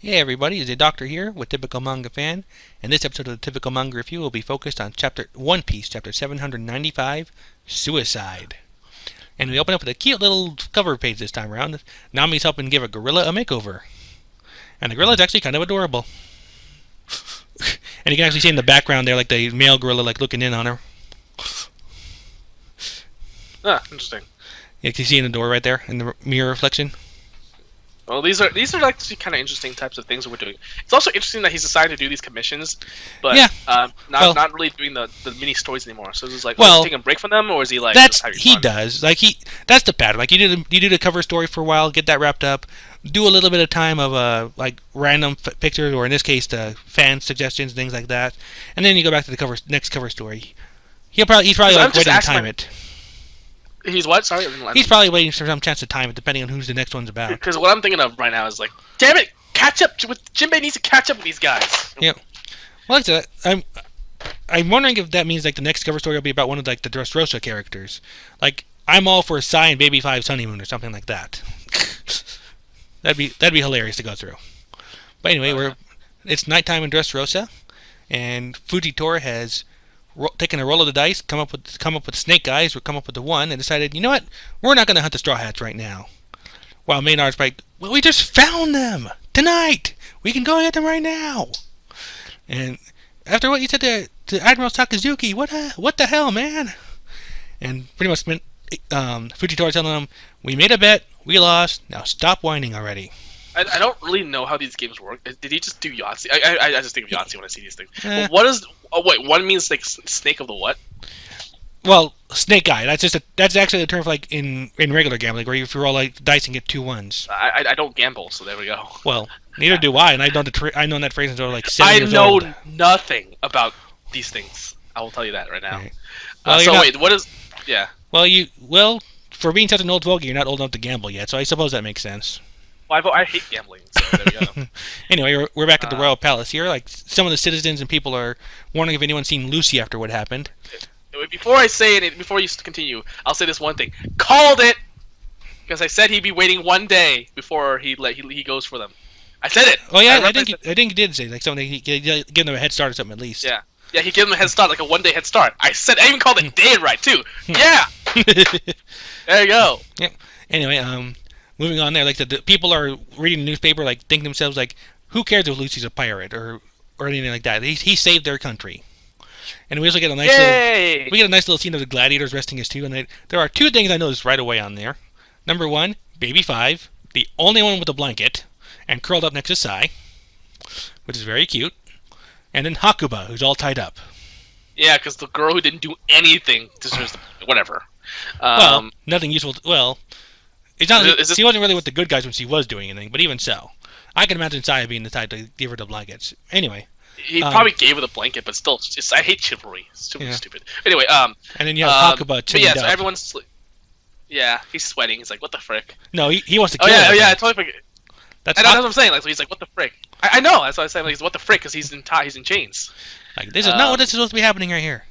Hey everybody, it's a Doctor here with Typical Manga Fan, and this episode of the Typical Manga Review will be focused on One Piece, Chapter 795, Suicide. And we open up with a cute little cover page this time around. Nami's helping give a gorilla a makeover. And the gorilla is actually kind of adorable. And you can actually see in the background there, like the male gorilla like looking in on her. Ah, interesting. You can see in the door right there, in the mirror reflection. Well, these are actually kind of interesting types of things that we're doing. It's also interesting that he's decided to do these commissions, but not really doing the mini stories anymore. So it's like, is he taking a break from them, or is he like? That's he does. Like that's the pattern. Like you do the cover story for a while, get that wrapped up, do a little bit of time of like random pictures, or in this case, the fan suggestions, things like that, and then you go back to the next cover story. He's probably like waiting to time it. He's what? Sorry, he's probably waiting for some chance to time it, depending on who's the next one's about. Because what I'm thinking of right now is like, damn it, catch up with Jinbei needs to catch up with these guys. Yeah, well, like that. I'm wondering if that means like the next cover story will be about one of like the Dressrosa characters. Like I'm all for Sai and Baby Five's honeymoon or something like that. that'd be hilarious to go through. But anyway, it's nighttime in Dressrosa, and Fujitora has taken a roll of the dice, come up with Snake Eyes, or come up with the one, and decided, you know what, we're not going to hunt the Straw Hats right now. While Maynard's like, well, we just found them tonight. We can go get them right now. And after what you said to Admiral Sakazuki, what the hell, man? And pretty much Fujitora telling them, we made a bet, we lost. Now stop whining already. I don't really know how these games work. Did he just do Yahtzee? I just think of Yahtzee when I see these things. Well, what is? Oh wait, one means like snake of the what? Well, snake eye. That's actually the term for like in regular gambling, where if you roll like dice and get 2 ones. I don't gamble, so there we go. Well, neither do I, and I've known that phrase until like 7 years old. I know nothing about these things. I will tell you that right now. Right. Well, wait, what is? Yeah. Well, for being such an old fogey, you're not old enough to gamble yet, so I suppose that makes sense. I hate gambling, so there we go. Anyway, we're back at the Royal Palace here. Like, some of the citizens and people are wondering if anyone's seen Lucy after what happened. Before I say it, before you continue, I'll say this one thing. Called it! Because I said he'd be waiting one day before he goes for them. I said it! Oh yeah, I think he did say, like, something, he give them a head start or something at least. Yeah. Yeah, he gave them a head start, like a one-day head start. I even called it day right, too! Yeah! There you go! Yep. Anyway, moving on there, like the people are reading the newspaper, like think to themselves, like, who cares if Lucy's a pirate or anything like that? He saved their country. And we also get a nice little scene of the gladiators resting his two. And there are 2 things I noticed right away on there. Number 1, Baby Five, the only one with a blanket, and curled up next to Sai, which is very cute. And then Hakuba, who's all tied up. Yeah, because the girl who didn't do anything deserves whatever. Well, nothing useful. It's not. She wasn't really with the good guys when she was doing anything, but even so, I can imagine Saya being the type to give her the blankets. Anyway, he probably gave her the blanket, but still, I hate chivalry. It's stupid. Anyway, and then you have Hakuba chained up. So everyone's. Yeah, he's sweating. He's like, "What the frick?" No, he wants to kill her. I totally forget. That's what I'm saying. Like, so he's like, "What the frick?" I know. That's what I'm saying. Like, he's what the frick because he's in chains. Like, this is not what is supposed to be happening right here.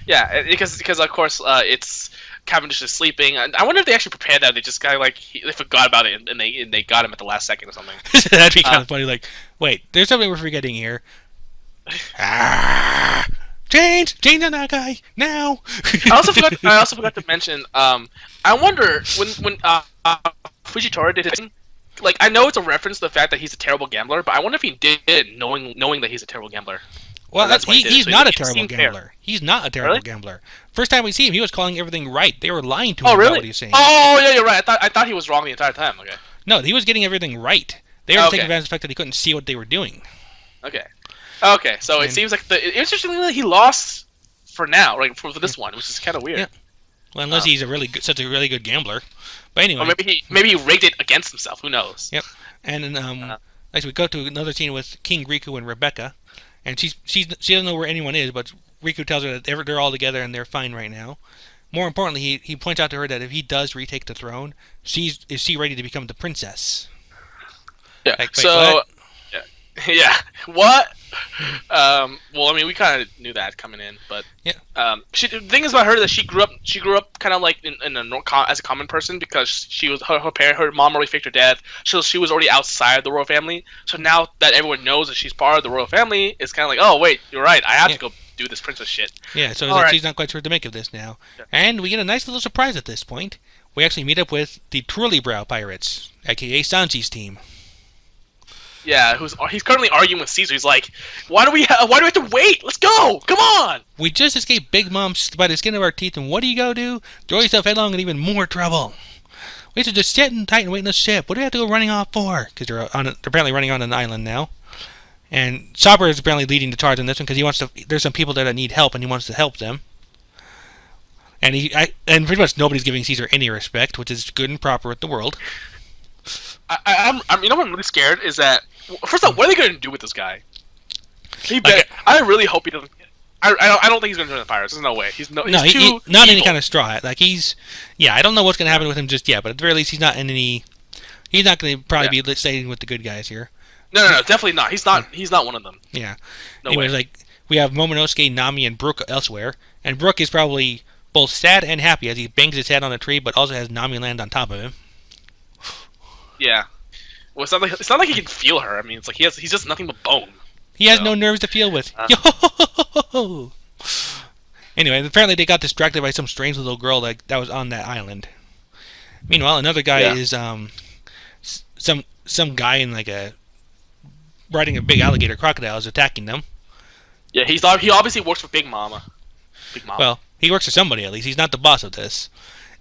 Yeah, because of course it's Cavendish is sleeping. I wonder if they actually prepared that. They just kind of like they forgot about it and they got him at the last second or something. That'd be kind of funny. Like, wait, there's something we're forgetting here. Change on that guy now. I also forgot to mention. I wonder when Fujitora did his thing. Like, I know it's a reference to the fact that he's a terrible gambler, but I wonder if he did it knowing that he's a terrible gambler. Well, he's not a terrible gambler. He's not a terrible gambler. First time we see him, he was calling everything right. They were lying to him about what he was saying. Oh, yeah, you're right. I thought he was wrong the entire time. Okay. No, he was getting everything right. They were taking advantage of the fact that he couldn't see what they were doing. Okay. So it seems like interestingly he lost for now, right? For this one, which is kind of weird. Yeah. Well, unless he's such a really good gambler. But anyway. Or maybe he rigged it against himself. Who knows? Yep. And then we go to another scene with King Riku and Rebecca. And she doesn't know where anyone is, but Riku tells her that they're all together and they're fine right now. More importantly, he points out to her that if he does retake the throne, is she ready to become the princess? Yeah. Like, what? Yeah. What? Well, I mean, we kind of knew that coming in, but yeah. The thing is about her that she grew up kind of like as a common person because she was her mom already faked her death, so she was already outside of the royal family. So now that everyone knows that she's part of the royal family, it's kind of like, oh wait, you're right, I have to go do this princess shit. Yeah, so like, she's not quite sure what to make of this now, and we get a nice little surprise at this point. We actually meet up with the Twirlybrow Pirates, aka Sanji's team. Yeah, he's currently arguing with Caesar. He's like, why do we have to wait? Let's go! Come on! We just escaped Big Mom by the skin of our teeth, and what do you go do? Throw yourself headlong in even more trouble. We should just sit tight and wait in the ship. What do we have to go running off for? Because they're apparently running on an island now. And Chopper is apparently leading the charge on this one because he wants to. There's some people there that need help, and he wants to help them. And and pretty much nobody's giving Caesar any respect, which is good and proper with the world. I'm you know what I'm really scared is that first off, what are they going to do with this guy? I really hope he doesn't. I don't think he's going to join the Pirates. There's no way. He's not any kind of straw hat. Like I don't know what's going to happen with him just yet, but at the very least, he's not going to probably be staying with the good guys here. No, definitely not. He's not one of them. Yeah. No Anyways, way. like we have Momonosuke, Nami, and Brook elsewhere, and Brook is probably both sad and happy as he bangs his head on a tree, but also has Nami land on top of him. Yeah. Well, it's not like he can feel her. I mean, it's like he's just nothing but bone. He has no nerves to feel with. Yo! Anyway, apparently they got distracted by some strange little girl that was on that island. Meanwhile, another guy is some guy in like riding a big alligator crocodile is attacking them. Yeah, he obviously works for Big Mama. Well, he works for somebody at least. He's not the boss of this.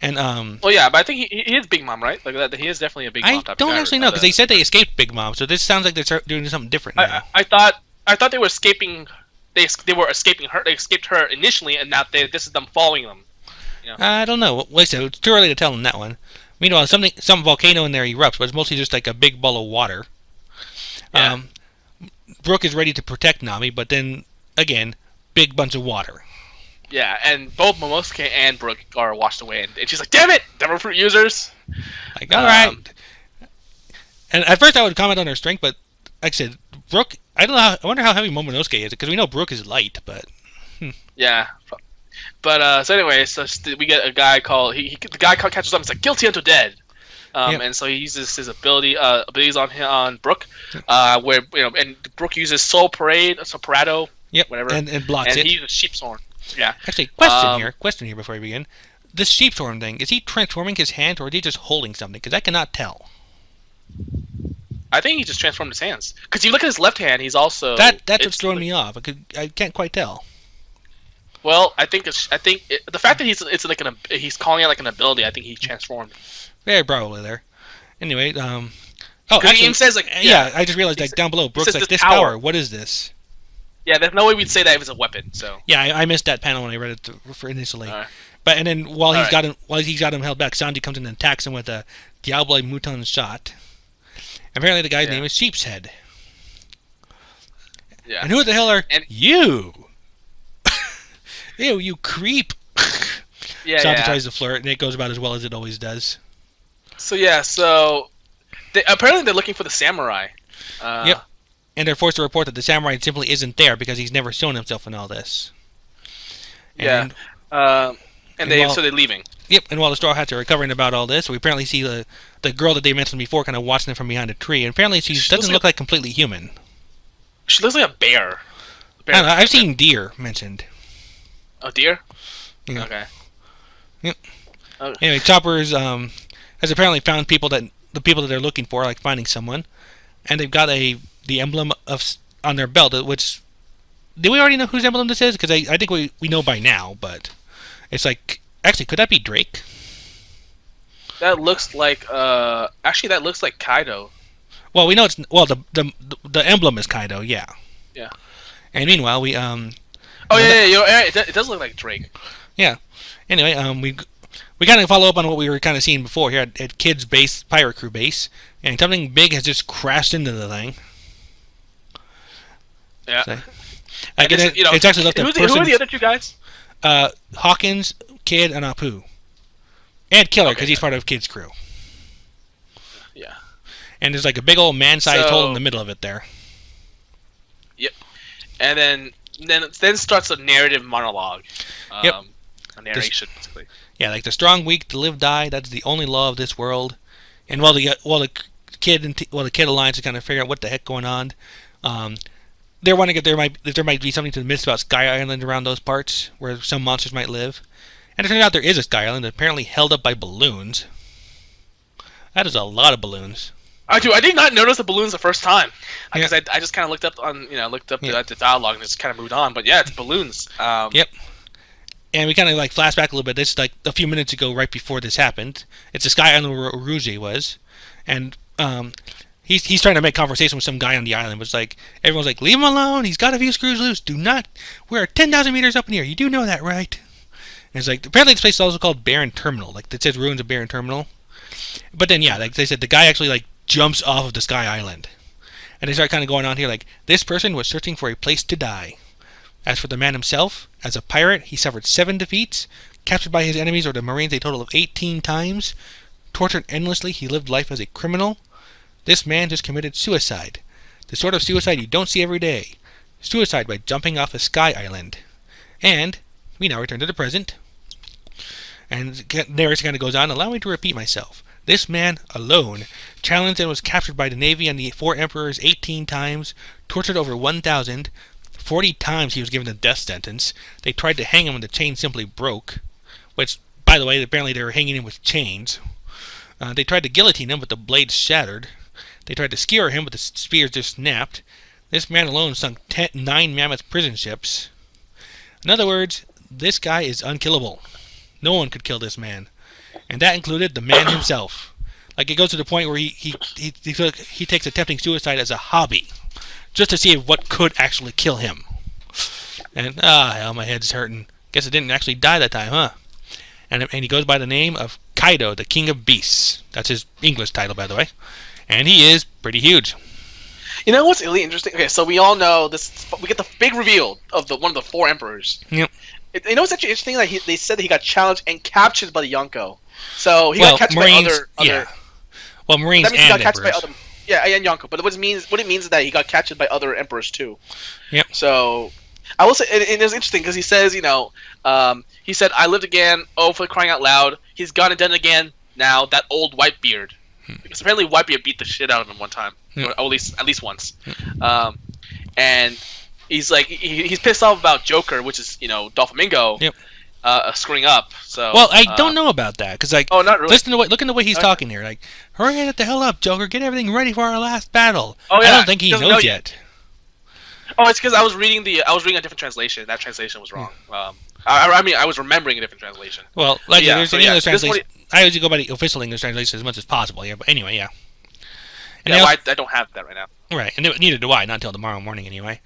And well, yeah, but I think he is Big Mom, right? Like that, he is definitely a Big Mom type of guy. I don't actually know because they said they escaped Big Mom, so this sounds like they're doing something different now. I thought they were escaping. They were escaping her. They escaped her initially, and now this is them following them. You know? I don't know. Wait, so it's too early to tell on that one. Meanwhile, some volcano in there erupts, but it's mostly just like a big ball of water. Yeah. Brook is ready to protect Nami, but then again, big bunch of water. Yeah, and both Momosuke and Brook are washed away, and she's like, "Damn it, Devil Fruit users!" Like, all right. And at first, I would comment on her strength, but like I said, Brook. I wonder how heavy Momonosuke is, because we know Brook is light, but. Yeah, but so anyway, we get a guy called the guy catches up and is like, "Guilty until dead." And so he uses his abilities on Brook, where and Brook uses Soul Parado, whatever, and blocks and it. he uses Sheep's Horn. Yeah. Actually, question here before we begin. This sheep's horn thing, is he transforming his hand or is he just holding something? Because I cannot tell. I think he just transformed his hands. Because you look at his left hand, he's also that's what's throwing me off. I can't quite tell. Well, I think the fact that he's calling it like an ability. I think he transformed. Very probably there. Anyway, actually, he says like I just realized like down below, Brook's like this power. What is this? Yeah, there's no way we'd say that if it's a weapon. So yeah, I missed that panel when I read it for initially. Right. But and then while he's got him held back, Sanji comes in and attacks him with a Diablo Mouton shot. Apparently, the guy's name is Sheep's Head. Yeah. And who the hell are you? Ew, you creep. Sanji tries to flirt, and it goes about as well as it always does. So apparently they're looking for the samurai. Yep. And they're forced to report that the samurai simply isn't there because he's never shown himself in all this. And, so they're leaving. Yep, and while the Straw Hats are recovering about all this, we apparently see the girl that they mentioned before kind of watching them from behind a tree, and apparently she doesn't look like completely human. She looks like a bear. I don't know, I've seen deer mentioned. Oh, deer? Yeah. Okay. Yep. Okay. Anyway, Chopper's has apparently found the people that they're looking for, like finding someone, and they've got the emblem on their belt, which... Do we already know whose emblem this is? Because I think we know by now, but it's like... Actually, could that be Drake? That looks like... Actually, that looks like Kaido. Well, we know it's... Well, the emblem is Kaido, yeah. Yeah. And meanwhile, we... Oh, yeah, it does look like Drake. Yeah. Anyway, we kind of follow up on what we were kind of seeing before here at Kid's base, Pirate Crew base, and something big has just crashed into the thing. Yeah. So, it's actually left a person... Who are the other two guys? Hawkins, Kid, and Apu. And Killer, because he's part of Kid's crew. Yeah. And there's like a big old man-sized hole in the middle of it there. Yep. and then starts a narrative monologue. Yep. A narration, basically. Yeah, like the strong, weak, the live, die. That's the only law of this world. And while the Kid Alliance is kind of figuring out what the heck going on, they're wondering if there might be something to the myths about Sky Island around those parts where some monsters might live. And it turns out there is a Sky Island apparently held up by balloons. That is a lot of balloons. I did not notice the balloons the first time because I just kind of looked up the dialogue and just kind of moved on. But yeah, it's balloons. Yep. And we kind of like flash back a little bit. This is like a few minutes ago, right before this happened. It's the Sky Island where Rouge was, and he's trying to make conversation with some guy on the island. But it's like everyone's like, leave him alone. He's got a few screws loose. Do not. We're 10,000 meters up in here. You do know that, right? And it's like apparently this place is also called Barren Terminal. Like it says ruins of Barren Terminal. But then yeah, like they said, the guy actually like jumps off of the Sky Island, and they start kind of going on here like this person was searching for a place to die. As for the man himself, as a pirate, he suffered 7 defeats, captured by his enemies or the Marines a total of 18 times, tortured endlessly, he lived life as a criminal. This man just committed suicide. The sort of suicide you don't see every day. Suicide by jumping off a Sky Island. And we now return to the present. And the narrator kind of goes on, allow me to repeat myself. This man, alone, challenged and was captured by the Navy and the 4 emperors 18 times, tortured over 1,000, 40 times he was given a death sentence. They tried to hang him and the chain simply broke. Which, by the way, apparently they were hanging him with chains. They tried to guillotine him, but the blades shattered. They tried to skewer him, but the spears just snapped. This man alone sunk 9 mammoth prison ships. In other words, this guy is unkillable. No one could kill this man. And that included the man himself. Like, it goes to the point where he takes attempting suicide as a hobby. Just to see what could actually kill him. And, hell, my head's hurting. Guess it didn't actually die that time, huh? And he goes by the name of Kaido, the King of Beasts. That's his English title, by the way. And he is pretty huge. You know what's really interesting? Okay, so we all know this. We get the big reveal of one of the 4 emperors. Yep. You know what's actually interesting? That they said that he got challenged and captured by the Yonko. So he got captured Marines, by other. Yeah. Well, Marines that means and he got captured emperors. by other. Yeah, and Yonko. But what it means is that he got captured by other emperors too. Yep. So I will say, and it's interesting because he says, he said, "I lived again. Oh, for crying out loud! He's gone and done it again. Now that old Whitebeard, because apparently Whitebeard beat the shit out of him one time, or at least once. And he's like, he's pissed off about Joker, which is Doflamingo. Yep. Screwing up. So well, I don't know about that because oh, not really. Look at the way he's talking here. Like, hurry the hell up, Joker! Get everything ready for our last battle. Oh, yeah. I don't think he knows yet. Oh, it's because I was reading a different translation. That translation was wrong. I mean, I was remembering a different translation. Well, like there's an English translation. I usually go by the official English translation as much as possible. Yeah, but anyway, yeah. And I don't have that right now. Right, and neither do I. Not until tomorrow morning, anyway.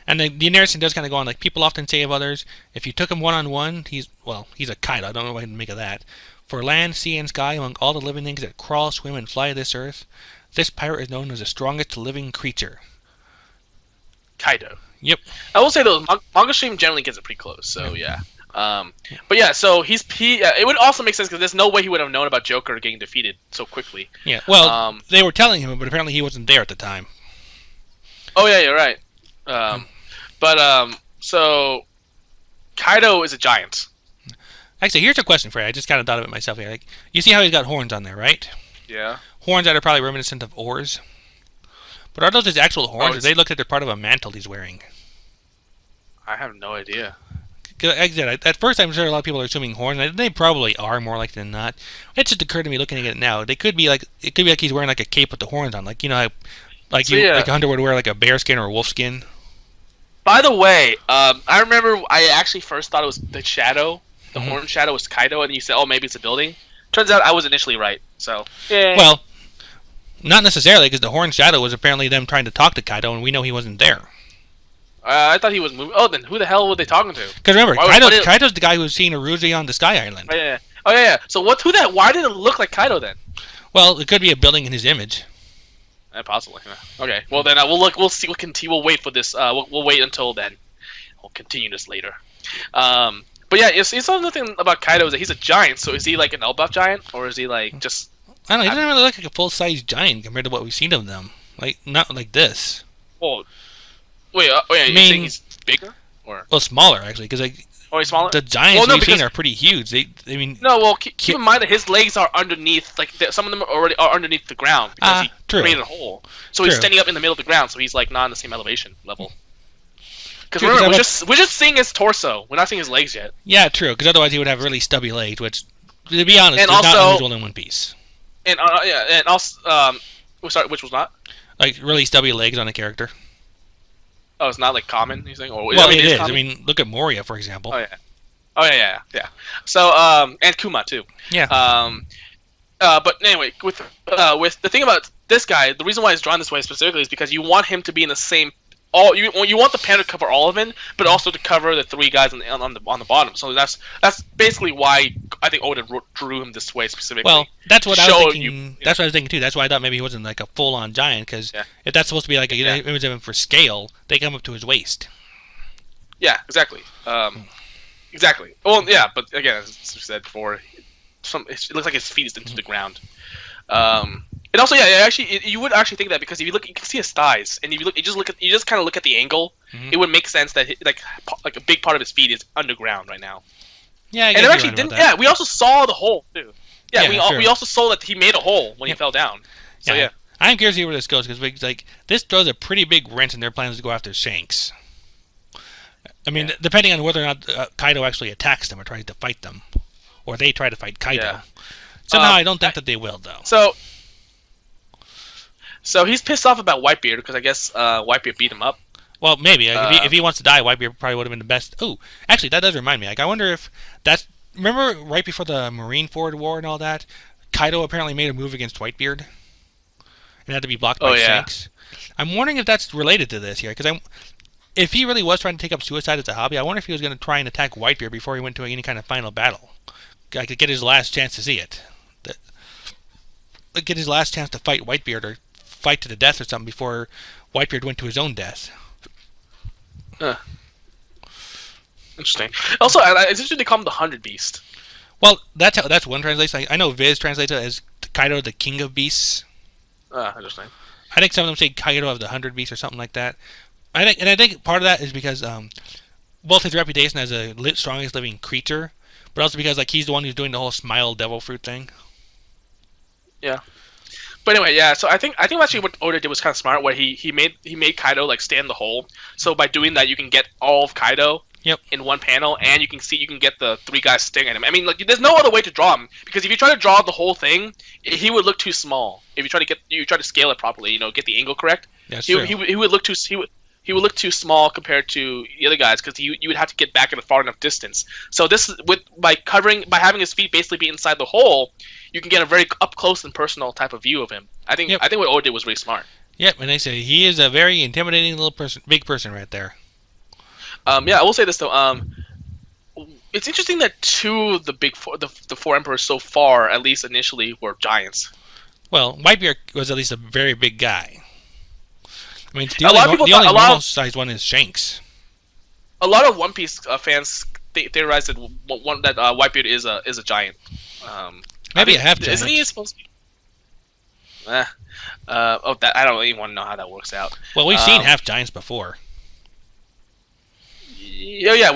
And the narration does kind of go on, like, people often say of others, if you took him one-on-one, he's a Kaido, I don't know what to make of that. For land, sea, and sky, among all the living things that crawl, swim, and fly this earth, this pirate is known as the strongest living creature. Kaido. Yep. I will say, though, Manga Stream generally gets it pretty close, so yeah. But yeah, so it would also make sense because there's no way he would have known about Joker getting defeated so quickly. Yeah, well, they were telling him, but apparently he wasn't there at the time. Oh, yeah, you're right. So Kaido is a giant. Actually, here's a question for you. I just kind of thought of it myself here. Like, you see how he's got horns on there, right? Yeah. Horns that are probably reminiscent of oars. But are those his actual horns, or they look like they're part of a mantle he's wearing? I have no idea. Like I said, at first I'm sure a lot of people are assuming horns, and they probably are more likely than not. It just occurred to me looking at it now. It could be like he's wearing like a cape with the horns on, like how, like a hunter would wear like a bear skin or a wolf skin. By the way, I remember I actually first thought it was the shadow. The horn shadow was Kaido, and you said, "Oh, maybe it's a building." Turns out I was initially right. So, yeah. Well, not necessarily, because the horn shadow was apparently them trying to talk to Kaido, and we know he wasn't there. I thought he was moving. Oh, then who the hell were they talking to? Because remember, Kaido's the guy who's seen Aruji on the Sky Island. Oh yeah. So why did it look like Kaido then? Well, it could be a building in his image. Possibly. Okay. Well, then we'll look. We'll see. We'll continue. We'll wait for this. We'll wait until then. We'll continue this later. But yeah, it's another thing about Kaido is that he's a giant. So is he like an Elbaf giant, or is he like just? I don't know. He doesn't really look like a full-size giant compared to what we've seen of them. Like not like this. Well, Wait, you think he's bigger or? Well, smaller actually, because like. Oh, he's smaller. The giants we've seen are pretty huge. I mean. No, well, keep in mind that his legs are underneath. Like some of them are underneath the ground because he created a hole. So he's standing up in the middle of the ground. So he's like not on the same elevation level. Because remember, we're just seeing his torso. We're not seeing his legs yet. Yeah, true. Because otherwise he would have really stubby legs, which, to be honest, is not unusual in One Piece. And and also, sorry, which was not? Like really stubby legs on a character. Oh, it's not like common, you think? Or, well, it is. I mean, look at Moria, for example. Oh yeah. So and Kuma too. Yeah. But anyway, with the thing about this guy, the reason why he's drawn this way specifically is because you want him to be in the same. You want the panel to cover all of it, but also to cover the three guys on the bottom. So that's basically why I think Oda drew him this way specifically. Well, that's what I was thinking. That's what I was thinking too. That's why I thought maybe he wasn't like a full-on giant, because if that's supposed to be like an image of him for scale, they come up to his waist. Yeah, exactly. Exactly. Well, yeah, but again, as I said before, it looks like his feet is into the ground. And also, you would actually think that because if you look, you can see his thighs, and if you just kind of look at the angle, it would make sense that like a big part of his feet is underground right now. Yeah, and it actually didn't. Yeah, we also saw the hole too. Yeah, we also saw that he made a hole when he fell down. So yeah. I'm curious to see where this goes because like this throws a pretty big wrench in their plans to go after Shanks. I mean, depending on whether or not Kaido actually attacks them or tries to fight them, or they try to fight Kaido. Yeah. Somehow, I don't think that they will, though. So he's pissed off about Whitebeard because I guess Whitebeard beat him up. Well, maybe if he wants to die, Whitebeard probably would have been the best. Oh, actually, that does remind me. Like, I wonder if that's remember right before the Marineford War and all that, Kaido apparently made a move against Whitebeard and had to be blocked by Shanks. I'm wondering if that's related to this here because if he really was trying to take up suicide as a hobby, I wonder if he was going to try and attack Whitebeard before he went to any kind of final battle. Like to get his last chance to see it. Get his last chance to fight Whitebeard or fight to the death or something before Whitebeard went to his own death. Interesting. Also, it's interesting to call him the 100 Beast. Well, that's one translation. I know Viz translates it as Kaido, the King of Beasts. Interesting. I think some of them say Kaido of the 100 Beasts or something like that. I think part of that is because both his reputation as a strongest living creature, but also because like he's the one who's doing the whole smile devil fruit thing. Yeah. But anyway, yeah. So I think actually what Oda did was kind of smart, where he made Kaido like stay in the hole. So by doing that, you can get all of Kaido in one panel, and you can get the three guys staring at him. I mean, like there's no other way to draw him because if you try to draw the whole thing, he would look too small. If you try to scale it properly, get the angle correct. He would look too. He would look too small compared to the other guys because you would have to get back at a far enough distance. So this by having his feet basically be inside the hole, you can get a very up close and personal type of view of him. I think what Oda did was really smart. Yep, and I say he is a very intimidating big person right there. I will say this though. It's interesting that two of the four emperors so far, at least initially, were giants. Well, Whitebeard was at least a very big guy. I mean, the only normal-sized one is Shanks. A lot of One Piece fans theorize that Whitebeard is a giant. Maybe a half giant. Isn't he supposed to be? I don't even want to know how that works out. Well, we've seen half giants before. Yeah,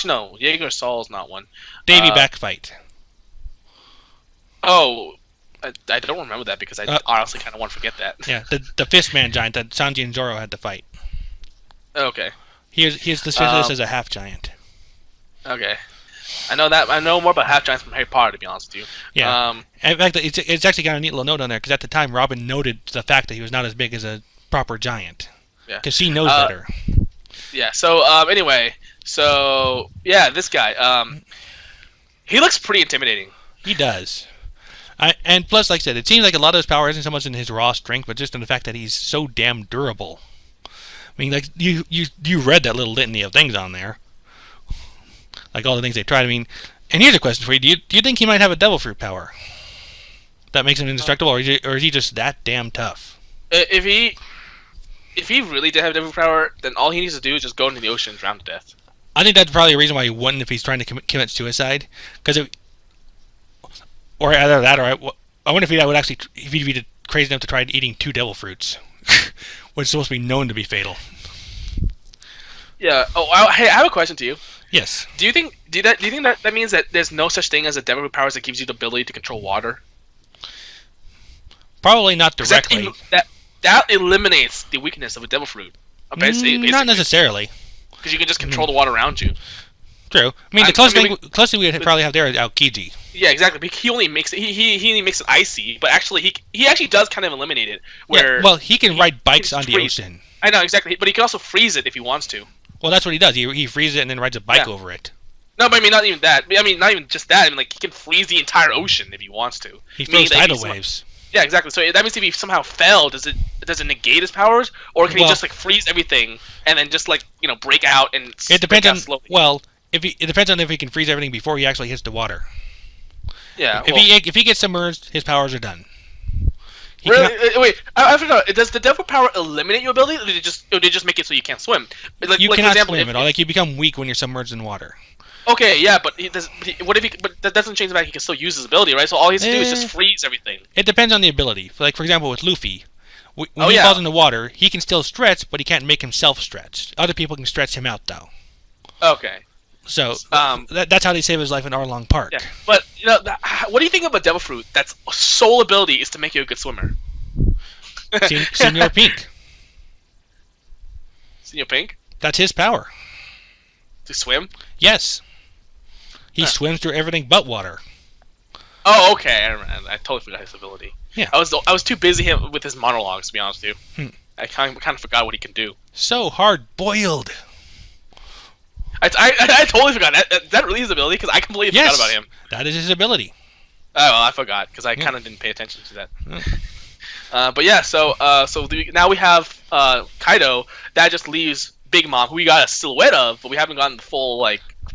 no, Jaeger Saul's not one. Davy back fight. Oh. I don't remember that because I honestly kind of want to forget that. Yeah, the Fistman giant that Sanji and Zoro had to fight. Okay. Here's listed as a half giant. Okay. I know more about half giants from Harry Potter, to be honest with you. Yeah. In fact, it's actually got a neat little note on there because at the time Robin noted the fact that he was not as big as a proper giant. Yeah. Because she knows better. Yeah. So anyway, this guy, he looks pretty intimidating. He does. And plus, like I said, it seems like a lot of his power isn't so much in his raw strength, but just in the fact that he's so damn durable. I mean, like you read that little litany of things on there, like all the things they tried. I mean, and here's a question for you: Do you think he might have a devil fruit power that makes him indestructible, or is he just that damn tough? If he really did have devil fruit power, then all he needs to do is just go into the ocean and drown to death. I think that's probably a reason why he wouldn't if he's trying to commit suicide, because or either that, or I wonder if he would actually, if he'd be crazy enough to try eating 2 devil fruits, which is supposed to be known to be fatal. Yeah. Oh, hey, I have a question to you. Yes. Do you think that means that there's no such thing as a devil fruit powers that gives you the ability to control water? Probably not directly. That eliminates the weakness of a devil fruit. Not necessarily. Because you can just control the water around you. True. I mean, the closest thing we would probably have there is Aokiji. Yeah, exactly. He only makes it. He only makes it icy, but actually he actually does kind of eliminate it. Where yeah, well, he can ride bikes on the ocean. I know exactly, but he can also freeze it if he wants to. Well, that's what he does. He freezes it and then rides a bike over it. No, but I mean not even that. I mean not even just that. I mean like he can freeze the entire ocean if he wants to. He throws tidal waves. Yeah, exactly. So that means if he somehow fell, does it negate his powers, or can he just like freeze everything and then just like break out and? It depends on slowly? Well, it depends on if he can freeze everything before he actually hits the water. Yeah. If he gets submerged, his powers are done. Really? Wait, I forgot. Does the devil power eliminate your ability, or did it just make it so you can't swim? You cannot swim at all. Like you become weak when you're submerged in water. Okay, yeah, but but that doesn't change the fact he can still use his ability, right? So all he has to do is just freeze everything. It depends on the ability. Like for example, with Luffy, when he falls in the water, he can still stretch, but he can't make himself stretch. Other people can stretch him out, though. Okay. So that's how they save his life in Arlong Park. Yeah, but what do you think of a devil fruit that's sole ability is to make you a good swimmer? Senor Pink. Senor Pink? That's his power. To swim? Yes. He swims through everything but water. Oh, okay. I totally forgot his ability. Yeah. I was too busy with his monologues, to be honest with you. I kind of forgot what he can do. So hard-boiled. I totally forgot. That really his ability? Because I completely forgot about him. That is his ability. Oh, well, I forgot because I kind of didn't pay attention to that. But yeah, so now we have Kaido. That just leaves Big Mom, who we got a silhouette of, but we haven't gotten the full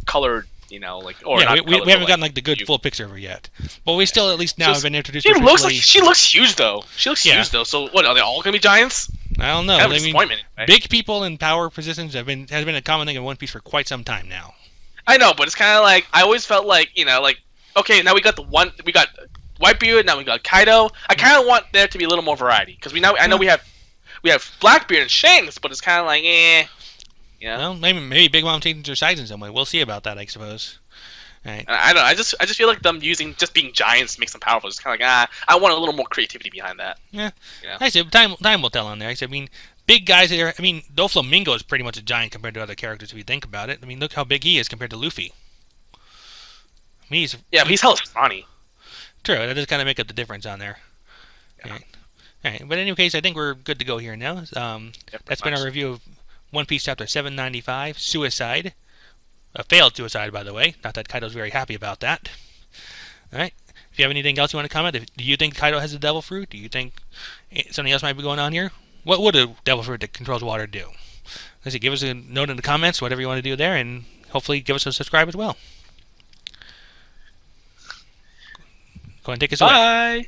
colored. We haven't gotten the good full picture of her yet, but we still at least now have been introduced. She looks huge though. Huge though. So what? Are they all gonna be giants? I don't know. Kind of disappointment. Right? Big people in power positions has been a common thing in One Piece for quite some time now. I know, but it's kind of like I always felt like okay, now we got Whitebeard, now we got Kaido. I kind of want there to be a little more variety because I know we have Blackbeard and Shanks, but it's kind of like Well, maybe Big Mom changes her size in some way. We'll see about that, I suppose. Right. I don't know. I just feel like them using just being giants makes them powerful. It's kind of like I want a little more creativity behind that. Yeah. I said time will tell on there. I said, big guys are. Doflamingo is pretty much a giant compared to other characters if you think about it. Look how big he is compared to Luffy. He's hella scrawny. True. That does kind of make up the difference on there. Yeah. All right. But in any case, I think we're good to go here now. That's been our review of One Piece Chapter 795, Suicide. A failed suicide, by the way. Not that Kaido's very happy about that. Alright. If you have anything else you want to comment, do you think Kaido has a devil fruit? Do you think something else might be going on here? What would a devil fruit that controls water do? Give us a note in the comments, whatever you want to do there, and hopefully give us a subscribe as well. Go ahead and take us away. Bye!